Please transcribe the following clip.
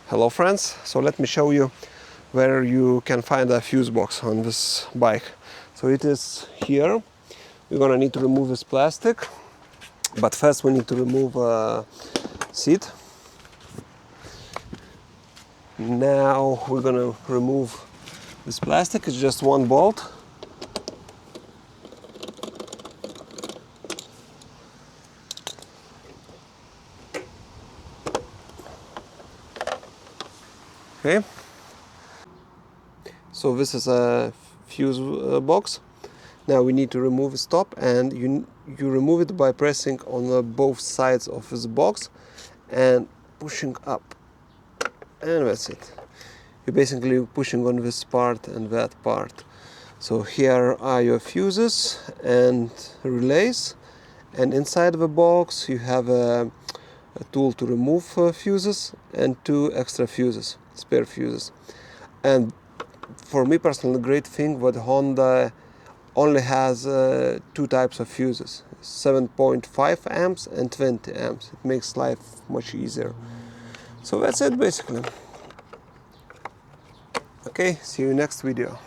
Hello friends, so let me show you where you can find a fuse box on this bike. So it is here. We're gonna need to remove this plastic, but first we need to remove a seat. Now we're gonna remove this plastic. It's just one bolt. Okay, so this is a fuse box. Now we need to remove the top, and you remove it by pressing on both sides of this box and pushing up, and that's it. You're basically pushing on this part and that part. So here are your fuses and relays, and inside the box you have a tool to remove fuses and 2 extra fuses, spare fuses. And for me personally, the great thing that Honda only has 2 types of fuses, 7.5 amps and 20 amps. It makes life much easier. So that's it basically. Okay, see you next video.